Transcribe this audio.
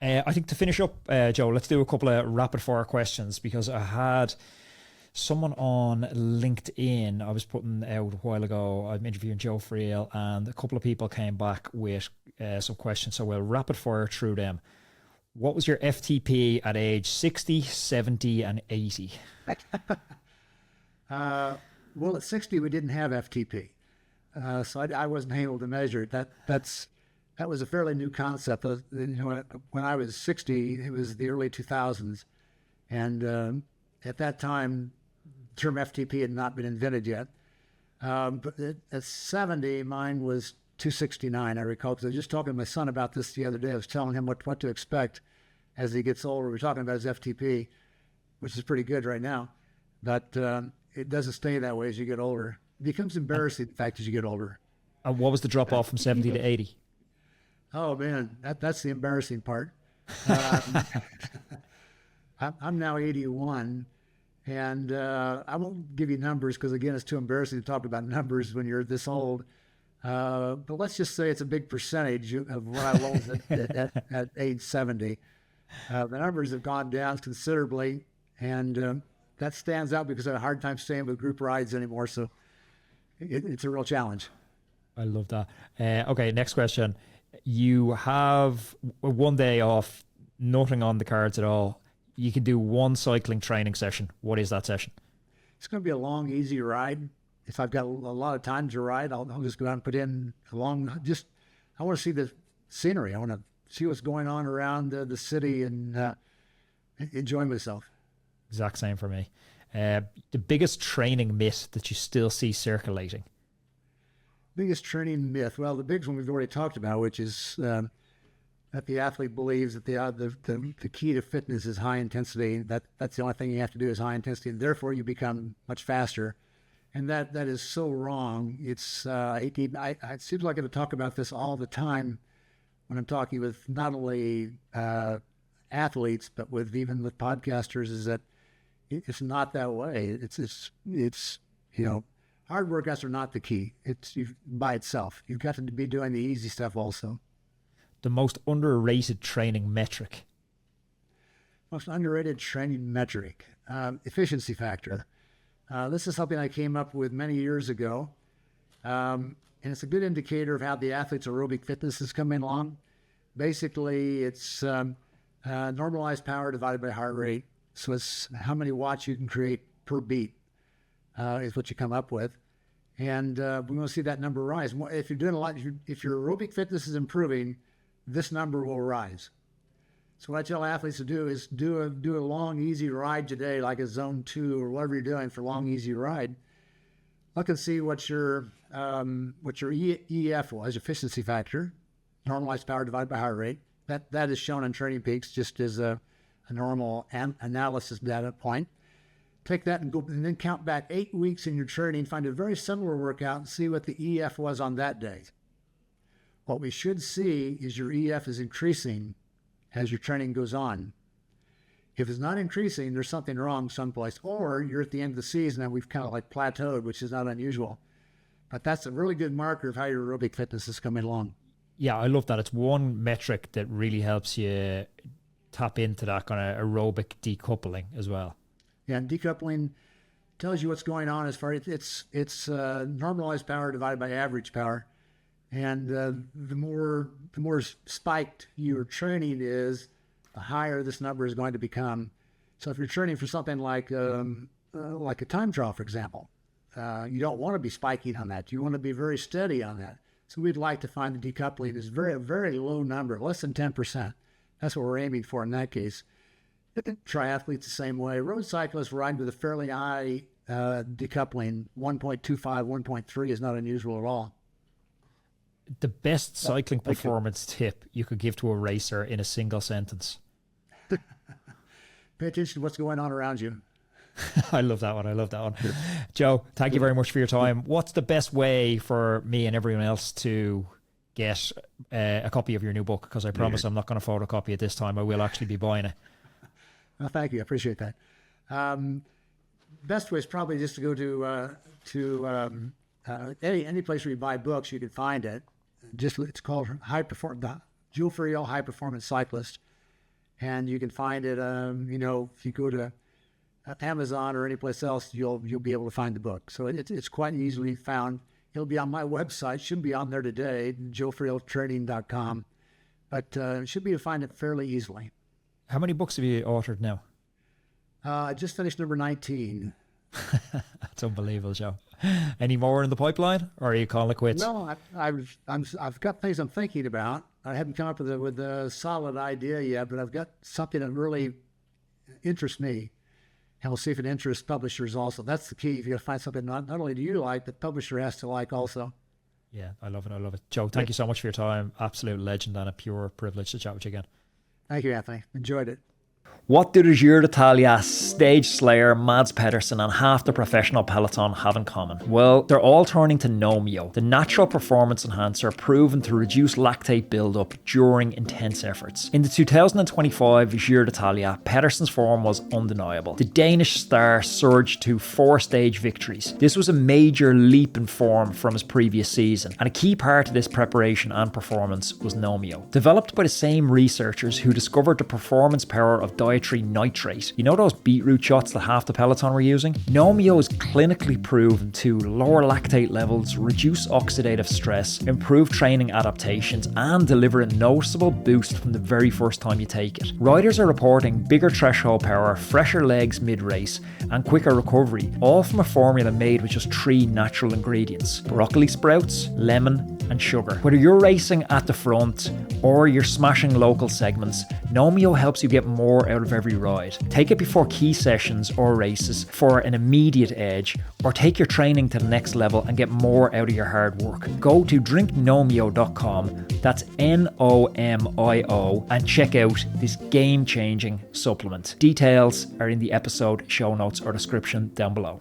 I think to finish up, Joe, let's do a couple of rapid fire questions because I had someone on LinkedIn I was putting out a while ago. I'm interviewing Joe Friel, and a couple of people came back with some questions. So we'll rapid fire through them. What was your FTP at age 60, 70, and 80? Well, at 60, we didn't have FTP. So I wasn't able to measure it. That was a fairly new concept. When I was 60, it was the early 2000s. And at that time, the term FTP had not been invented yet. But at 70, mine was 269, I recall, because I was just talking to my son about this the other day. I was telling him what to expect as he gets older. We're talking about his FTP, which is pretty good right now. But it doesn't stay that way as you get older. It becomes embarrassing, in fact, as you get older. And what was the drop off from 70 to 80? Oh, man, that's the embarrassing part. I'm now 81, and I won't give you numbers because, again, it's too embarrassing to talk about numbers when you're this old. But let's just say it's a big percentage of what I was at age 70. The numbers have gone down considerably, and that stands out because I have a hard time staying with group rides anymore, so it's a real challenge. I love that. Okay, next question. You have one day off, nothing on the cards at all. You can do one cycling training session. What is that session? It's going to be a long, easy ride. If I've got a lot of time to ride, I'll just go out and put in a long, I want to see the scenery. I want to see what's going on around the city and enjoy myself. Exact same for me. The biggest training myth that you still see circulating? Biggest training myth. Well, the biggest one we've already talked about, which is that the athlete believes that the key to fitness is high intensity. That's the only thing you have to do is high intensity, and therefore you become much faster. And that is so wrong. It seems like I talk about this all the time when I'm talking with not only athletes, but even with podcasters, is that it's not that way. It's hard workouts are not the key. It's by itself. You've got to be doing the easy stuff also. The most underrated training metric? Most underrated training metric, efficiency factor. This is something I came up with many years ago, and it's a good indicator of how the athlete's aerobic fitness is coming along. Basically, it's normalized power divided by heart rate. So it's how many watts you can create per beat is what you come up with. And we want to see that number rise. If you're doing a lot, if your aerobic fitness is improving, this number will rise. So what I tell athletes to do is do a long, easy ride today, like a zone 2 or whatever you're doing for a long, easy ride. Look and see what your EF was, efficiency factor, normalized power divided by heart rate. That is shown on Training Peaks just as a normal analysis data point. Take that and then count back 8 weeks in your training, find a very similar workout and see what the EF was on that day. What we should see is your EF is increasing as your training goes on. If it's not increasing, there's something wrong someplace, or you're at the end of the season and we've kind of like plateaued, which is not unusual. But that's a really good marker of how your aerobic fitness is coming along. Yeah, I love that. It's one metric that really helps you tap into that kind of aerobic decoupling as well. Yeah, and decoupling tells you what's going on as far as it's normalized power divided by average power. And the more spiked your training is, the higher this number is going to become. So if you're training for something like a time trial, for example, you don't want to be spiking on that. You want to be very steady on that. So we'd like to find the decoupling is very, very low number, less than 10%. That's what we're aiming for in that case. Triathletes the same way. Road cyclists ride with a fairly high decoupling. 1.25, 1.3 is not unusual at all. The best cycling performance tip you could give to a racer in a single sentence? Pay attention to what's going on around you. I love that one. Joe, thank you very much for your time. What's the best way for me and everyone else to get a copy of your new book? Because I promise I'm not going to photocopy it this time. I will actually be buying it. Well, thank you. I appreciate that. Best way is probably just to go to any place where you buy books. You can find it. It's called the Joe Friel High Performance Cyclist, and you can find it. If you go to Amazon or any place else, you'll be able to find the book. So it's quite easily found. It'll be on my website. Should be on there today, joefrieltraining.com. But should be able to find it fairly easily. How many books have you authored now? I just finished number 19. That's unbelievable, Joe. Any more in the pipeline, or are you calling it quits? No, I've got things I'm thinking about. I haven't come up with a solid idea yet, but I've got something that really interests me. And we'll see if it interests publishers also. That's the key. If you find something not only do you like, the publisher has to like also. Yeah, I love it. Joe, thank you so much for your time. Absolute legend and a pure privilege to chat with you again. Thank you, Anthony. Enjoyed it. What do the Giro d'Italia, stage slayer Mads Pedersen and half the professional peloton have in common? Well, they're all turning to NOMIO, the natural performance enhancer proven to reduce lactate buildup during intense efforts. In the 2025 Giro d'Italia, Pedersen's form was undeniable. The Danish star surged to 4 stage victories. This was a major leap in form from his previous season, and a key part of this preparation and performance was NOMIO. Developed by the same researchers who discovered the performance power of dietary nitrate. You know those beetroot shots that half the peloton were using? NOMIO is clinically proven to lower lactate levels, reduce oxidative stress, improve training adaptations, and deliver a noticeable boost from the very first time you take it. Riders are reporting bigger threshold power, fresher legs mid-race, and quicker recovery, all from a formula made with just 3 natural ingredients: broccoli sprouts, lemon, and sugar. Whether you're racing at the front or you're smashing local segments, NOMIO helps you get more out of every ride. Take it before key sessions or races for an immediate edge, or take your training to the next level and get more out of your hard work. Go to drinknomio.com, that's NOMIO, and check out this game-changing supplement. Details are in the episode show notes or description down below.